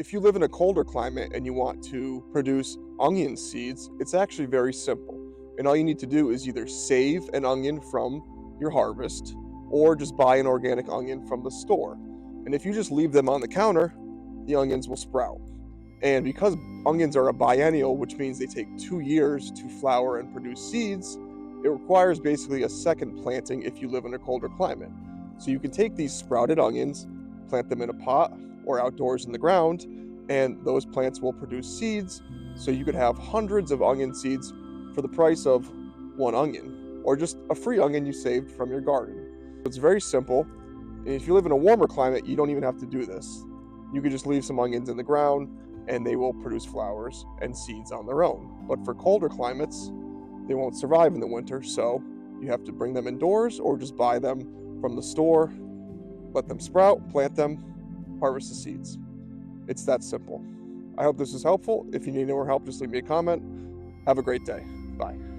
if you live in a colder climate and you want to produce onion seeds, it's actually very simple. And all you need to do is either save an onion from your harvest or just buy an organic onion from the store. And if you just leave them on the counter, the onions will sprout. And because onions are a biennial, which means they take 2 years to flower and produce seeds, it requires basically a second planting if you live in a colder climate. So you can take these sprouted onions, plant them in a pot or outdoors in the ground, and those plants will produce seeds. So you could have hundreds of onion seeds for the price of one onion, or just a free onion you saved from your garden. It's very simple. And if you live in a warmer climate, you don't even have to do this. You could just leave some onions in the ground and they will produce flowers and seeds on their own. But for colder climates, they won't survive in the winter, so you have to bring them indoors or just buy them from the store, let them sprout, plant them, harvest the seeds. It's that simple. I hope this is helpful. If you need any more help, just leave me a comment. Have a great day. Bye.